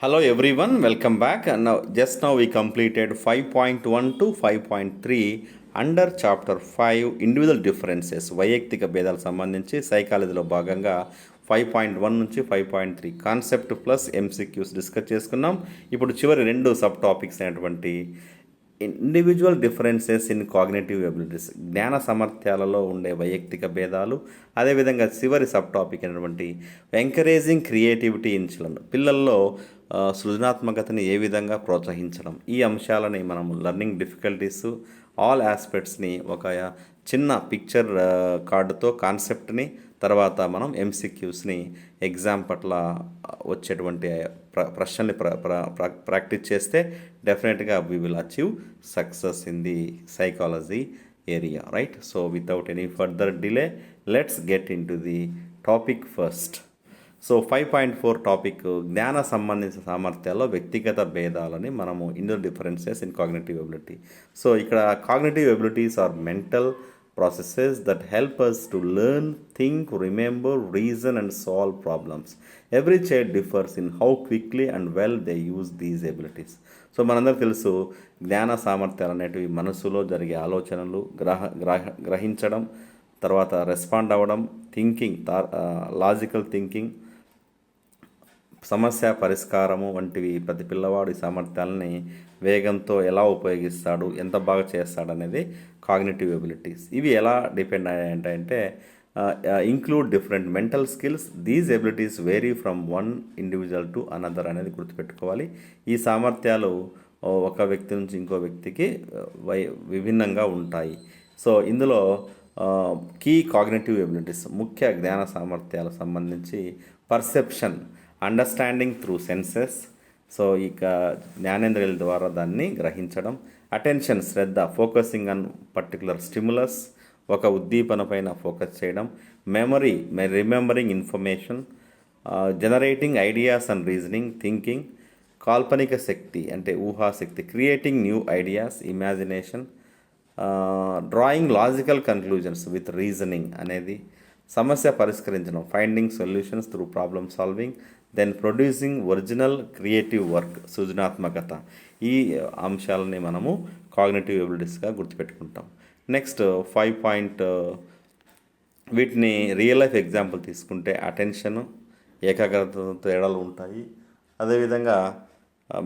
Hello everyone, welcome back. And now we completed 5.1 to 5.3 under chapter 5 individual differences వైయక్తిక భేదాలు సంబంధించి సైకాలజీలో భాగంగా 5.1 నుంచి 5.3 కాన్సెప్ట్ ప్లస్ ఎంసీక్యూస్ డిస్కస్ చేసుకున్నాం. ఇప్పుడు చివరి రెండు సబ్ టాపిక్స్ అయినటువంటి individual differences in cognitive abilities జ్ఞాన సామర్థ్యాలలో ఉండే వైయక్తిక భేదాలు, అదేవిధంగా చివరి సబ్ టాపిక్ అయినటువంటి ఎంకరేజింగ్ క్రియేటివిటీ ఇన్ చిల్డ్రన్ పిల్లల్లో సృజనాత్మకతని ఏ విధంగా ప్రోత్సహించడం, ఈ అంశాలని మనం లెర్నింగ్ డిఫికల్టీస్ ఆల్ ఆస్పెక్ట్స్ని ఒక చిన్న పిక్చర్ కార్డుతో కాన్సెప్ట్ని తర్వాత మనం ఎంసీక్యూస్ని ఎగ్జామ్ పట్ల వచ్చేటువంటి ప్రశ్నల్ని ప్రాక్టీస్ చేస్తే definitely we will achieve success in the psychology area, right? So without any further delay let's get into the topic first. So 5.4 topic జ్ఞాన సంబంధించిన సామర్థ్యాల్లో వ్యక్తిగత భేదాలని మనము individual differences in cognitive ability. So ఇక్కడ cognitive abilities are mental processes that help us to learn, think, remember, reason and solve problems. Every child differs in how quickly and well they use these abilities. So మనందరూ తెలుసు, జ్ఞాన సామర్థ్యాలు అనేటివి మనసులో జరిగే ఆలోచనలు గ్రహించడం, తర్వాత రెస్పాండ్ అవ్వడం, థింకింగ్, లాజికల్ థింకింగ్, సమస్య పరిష్కారము వంటివి. ప్రతి పిల్లవాడు ఈ సామర్థ్యాలని వేగంతో ఎలా ఉపయోగిస్తాడు, ఎంత బాగా చేస్తాడు అనేది కాగ్నిటివ్ ఎబిలిటీస్. ఇవి ఎలా డిపెండ్ అయ్యాయంటే include different mental skills. These abilities vary from one individual to another అనేది గుర్తుపెట్టుకోవాలి. ఈ సామర్థ్యాలు ఒక వ్యక్తి నుంచి ఇంకో వ్యక్తికి విభిన్నంగా ఉంటాయి. సో ఇందులో కీ కాగ్నిటివ్ ఎబిలిటీస్ ముఖ్య జ్ఞాన సామర్థ్యాలకు సంబంధించి perception, understanding through senses, so ఇక జ్ఞానేంద్రియాల ద్వారా దాన్ని గ్రహించడం. అటెన్షన్, శ్రద్ధ, ఫోకసింగ్ ఆన్ పర్టికులర్ స్టిములస్, ఒక ఉద్దీపన పైన ఫోకస్ చేయడం. Memory, remembering information. Generating ideas and reasoning, thinking. కాల్పనిక శక్తి అంటే ఊహాశక్తి, creating new ideas, imagination. Drawing logical conclusions with reasoning అనేది. సమస్య పరిష్కరించడం, finding solutions through problem solving. Then producing original creative work, సృజనాత్మకత. ఈ అంశాలని మనము కాగ్నిటివ్ ఎబిలిటీస్గా గుర్తుపెట్టుకుంటాం. నెక్స్ట్ 5. వీటిని రియల్ లైఫ్ ఎగ్జాంపుల్ తీసుకుంటే అటెన్షను, ఏకాగ్రత తేడాలు ఉంటాయి. అదేవిధంగా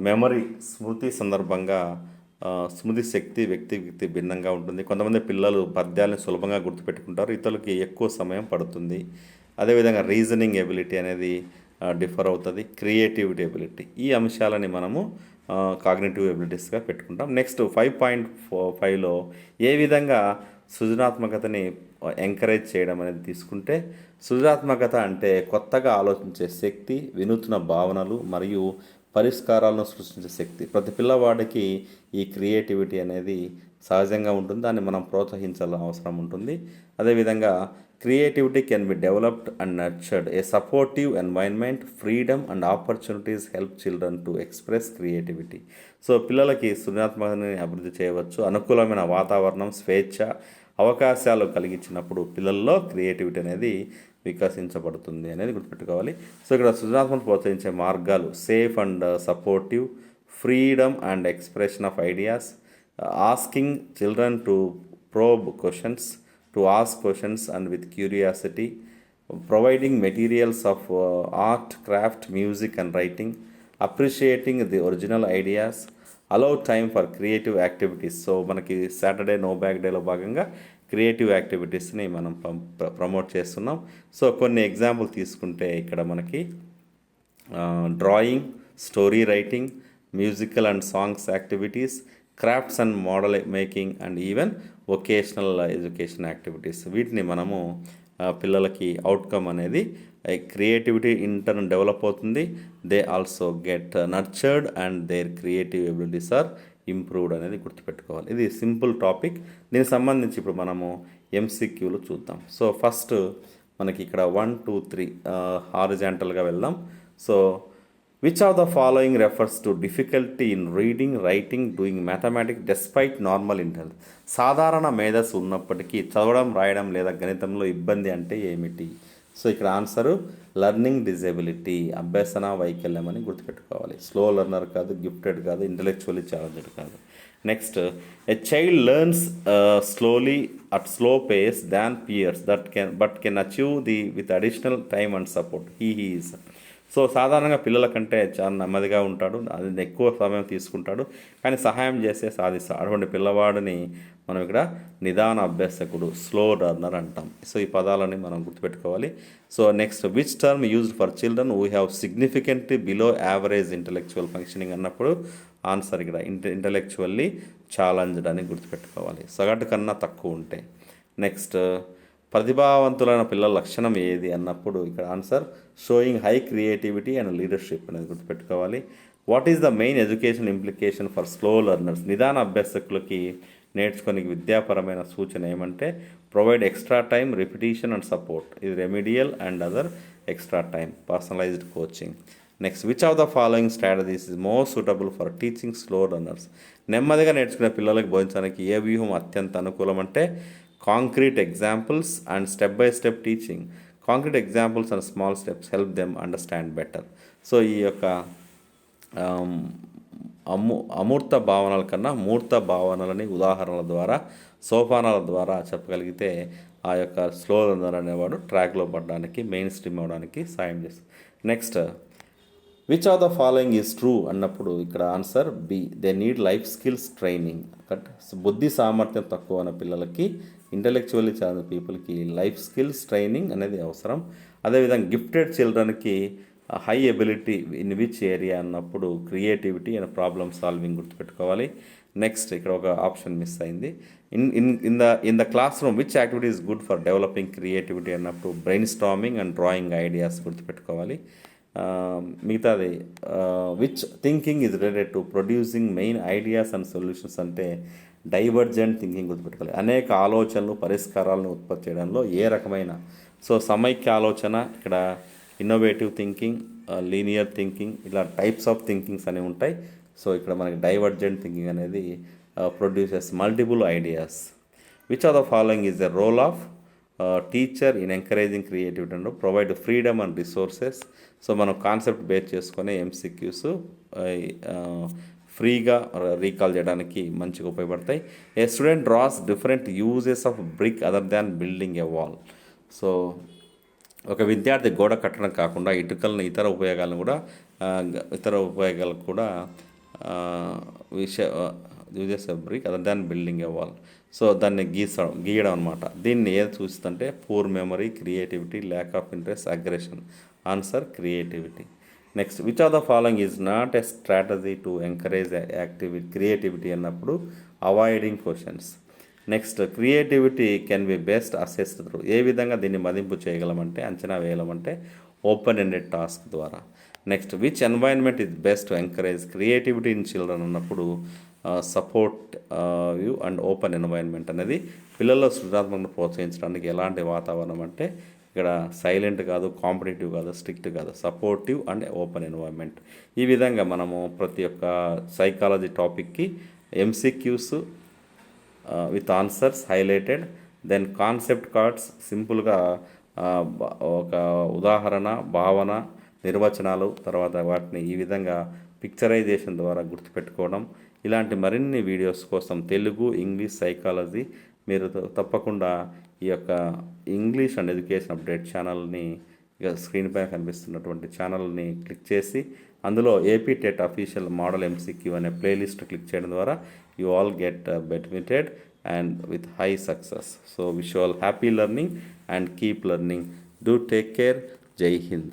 మెమరీ, స్మృతి సందర్భంగా స్మృతి శక్తి వ్యక్తి భిన్నంగా ఉంటుంది. కొంతమంది పిల్లలు పద్యాలను సులభంగా గుర్తుపెట్టుకుంటారు, ఇతరులకి ఎక్కువ సమయం పడుతుంది. అదేవిధంగా రీజనింగ్ ఎబిలిటీ అనేది డిఫర్ అవుతుంది. క్రియేటివిటీ ఎబిలిటీ, ఈ అంశాలని మనము కాగ్నిటివ్ ఎబిలిటీస్గా పెట్టుకుంటాం. నెక్స్ట్ 5.5లో ఏ విధంగా సృజనాత్మకతని ఎంకరేజ్ చేయడం అనేది తీసుకుంటే, సృజనాత్మకత అంటే కొత్తగా ఆలోచించే శక్తి, వినూత్న భావనలు మరియు పరిష్కారాలను సృష్టించే శక్తి. ప్రతి పిల్లవాడికి ఈ క్రియేటివిటీ అనేది సహజంగా ఉంటుంది, దాన్ని మనం ప్రోత్సహించాల్సిన అవసరం ఉంటుంది. అదేవిధంగా creativity can be developed and nurtured. A supportive environment, freedom and opportunities help children to express creativity. So పిల్లలకి సృజనాత్మకతని అభివృద్ధి చేయవచ్చు. అనుకూలమైన వాతావరణం, స్వేచ్ఛ, అవకాశాలు కలిగించినప్పుడు పిల్లల్లో క్రియేటివిటీ అనేది వికసించబడుతుంది అనేది గుర్తుపెట్టుకోవాలి. సో ఇక్కడ సృజనాత్మక ప్రోత్సహించే మార్గాలు: safe and supportive, freedom and expression of ideas, asking children to probe questions, to ask questions and with curiosity, providing materials of art, craft, music and writing, appreciating the original ideas, allow time for creative activities. So మనకి Saturday no bag డేలో భాగంగా creative యాక్టివిటీస్ని మనం promote చేస్తున్నాం. So కొన్ని example తీసుకుంటే ఇక్కడ మనకి drawing, story writing, musical and songs activities, crafts and model making and even vocational education activities. వీటిని మనము పిల్లలకి అవుట్కమ్ అనేది క్రియేటివిటీ ఇంటర్న్ డెవలప్ అవుతుంది. They also get nurtured and their creative abilities are improved అనేది గుర్తుపెట్టుకోవాలి. ఇది సింపుల్ టాపిక్. దీనికి సంబంధించి ఇప్పుడు మనము ఎంసీక్యూలు చూద్దాం. సో ఫస్ట్ మనకి ఇక్కడ 1, 2, 3 హారిజాంటల్గా వెళ్దాం. So which of the following refers to difficulty in reading, writing, doing mathematics despite normal intelligence? సాధారణ మేధస్సు ఉన్నప్పటికీ చదవడం, రాయడం లేదా గణితంలో ఇబ్బంది అంటే ఏమిటి? సో ఇక్కడ ఆన్సరు లెర్నింగ్ డిజేబిలిటీ, అభ్యసన వైకల్యం అని గుర్తుపెట్టుకోవాలి. స్లో లెర్నర్ కాదు, గిఫ్టెడ్ కాదు, ఇంటలెక్చువల్లీ ఛాలెంజ్డ్ కాదు. Next, a child learns slowly at slow pace than peers but can achieve with additional time and support he is. So సాధారణంగా పిల్లల కంటే చాలా నెమ్మదిగా ఉంటాడు, అది ఎక్కువ సమయం తీసుకుంటాడు, కానీ సహాయం చేస్తే సాధిస్తాడు. అటువంటి పిల్లవాడిని మనం ఇక్కడ నిదాన అభ్యాసకుడు, స్లో లెర్నర్ అంటాం. సో ఈ పదాలని మనం గుర్తుపెట్టుకోవాలి. So next, which term used for children who have significantly below average intellectual functioning అన్నప్పుడు ఆన్సర్ ఇక్కడ ఇంటలెక్చువల్లీ ఛాలెంజ్డ్ అని గుర్తుపెట్టుకోవాలి, సగటు కన్నా తక్కువ ఉంటే. నెక్స్ట్, ప్రతిభావంతులైన పిల్లల లక్షణం ఏది అన్నప్పుడు ఇక్కడ answer showing high creativity and leadership అనేది గుర్తుపెట్టుకోవాలి. What is the main education implication for slow learners? నిదాన అభ్యాసకులకి నేర్చుకోనికి విద్యాపరమైన సూచన ఏమంటే provide extra time, repetition and support. ఇది remedial and other extra time, personalised coaching. Next, which of the following strategies is most suitable for teaching slow learners? నెమ్మదిగా నేర్చుకునే పిల్లలకు బోధించడానికి ఏ వ్యూహం అత్యంత అనుకూలం అంటే concrete examples and step by step teaching. Concrete examples and small steps help them understand better. So ఈ యొక్క అమూర్త భావనల కన్నా మూర్త భావనలని ఉదాహరణల ద్వారా, సోపానాల ద్వారా చెప్పగలిగితే ఆ యొక్క స్లో లెర్నర్ అనేవాడు ట్రాక్లో పడడానికి, మెయిన్ స్ట్రీమ్ అవ్వడానికి సాయం చేస్తుంది. Next, which of the following is true అన్నప్పుడు ఇక్కడ answer B, they need life skills training. బుద్ధి సామర్థ్యం తక్కువ ఉన్న పిల్లలకి, ఇంటలెక్చువల్లీ చదివిన పీపుల్కి లైఫ్ స్కిల్స్ ట్రైనింగ్ అనేది అవసరం. అదేవిధంగా గిఫ్టెడ్ చిల్డ్రన్కి high ability in which area అన్నప్పుడు క్రియేటివిటీ అండ్ ప్రాబ్లమ్ సాల్వింగ్ గుర్తుపెట్టుకోవాలి. నెక్స్ట్, ఇక్కడ ఒక ఆప్షన్ మిస్ అయింది. In the classroom which activity is good for developing creativity అన్నప్పుడు brainstorming and drawing ideas గుర్తుపెట్టుకోవాలి. మిగతాది which thinking is related to producing main ideas and solutions అంటే divergent thinking గుర్తుపెట్టుకోవాలి. అనేక ఆలోచనలు, పరిష్కారాలను ఉత్పత్తి చేయడంలో ఏ రకమైన, సో సమైక్య ఆలోచన, ఇక్కడ ఇన్నోవేటివ్ థింకింగ్, లీనియర్ థింకింగ్, ఇలా టైప్స్ ఆఫ్ థింకింగ్స్ అనేవి ఉంటాయి. సో ఇక్కడ మనకి డైవర్జెంట్ థింకింగ్ అనేది produces multiple ideas. Which of the following is the role of teacher in encouraging creativity and provide freedom and resources. So మనం concept base చేసుకొని MCQs ఫ్రీగా recall చేయడానికి మంచిగా ఉపయోగపడతాయి. A student draws different uses of brick other than building a wall. So ఒక విద్యార్థి గోడ కట్టడం కాకుండా ఇటుకలను ఇతర ఉపయోగాలకు కూడా uses of brick other than building a wall. So దాన్ని గీయడం అనమాట. దీన్ని ఏది చూస్తుంటే poor memory, creativity, lack of interest, aggression. Answer creativity. Next, which of the following is not a strategy to encourage creativity అన్నప్పుడు avoiding questions. Next, creativity can be best assessed through. ఏ విధంగా దీన్ని మదింపు చేయగలమంటే, అంచనా వేయగలమంటే ఓపెన్ ఎండెడ్ టాస్క్ ద్వారా. Next, which environment is best to encourage creativity in children అన్నప్పుడు support you and open environment అనేది పిల్లల్లో సృజనాత్మకతను ప్రోత్సహించడానికి ఎలాంటి వాతావరణం అంటే ఇక్కడ సైలెంట్ కాదు, కాంపిటేటివ్ కాదు, స్ట్రిక్ట్ కాదు, సపోర్టివ్ అండ్ ఓపెన్ ఎన్వైరన్మెంట్. ఈ విధంగా మనము ప్రతి ఒక్క సైకాలజీ టాపిక్కి MCQs with answers highlighted, then concept cards సింపుల్గా ఒక ఉదాహరణ, భావన, నిర్వచనాలు, తర్వాత వాటిని ఈ విధంగా పిక్చరైజేషన్ ద్వారా గుర్తుపెట్టుకోవడం. ఇలాంటి మరిన్ని వీడియోస్ కోసం తెలుగు, ఇంగ్లీష్, సైకాలజీ మీరు తప్పకుండా ఈ యొక్క ఇంగ్లీష్ అండ్ ఎడ్యుకేషన్ అప్డేట్ ఛానల్ని, ఇక స్క్రీన్ పైన కనిపిస్తున్నటువంటి ఛానల్ని క్లిక్ చేసి అందులో AP TET official model MCQ అనే ప్లేలిస్ట్ క్లిక్ చేయడం ద్వారా you all get benefited and with high success. So wish you all happy learning and keep learning. Do take care. Jai Hind.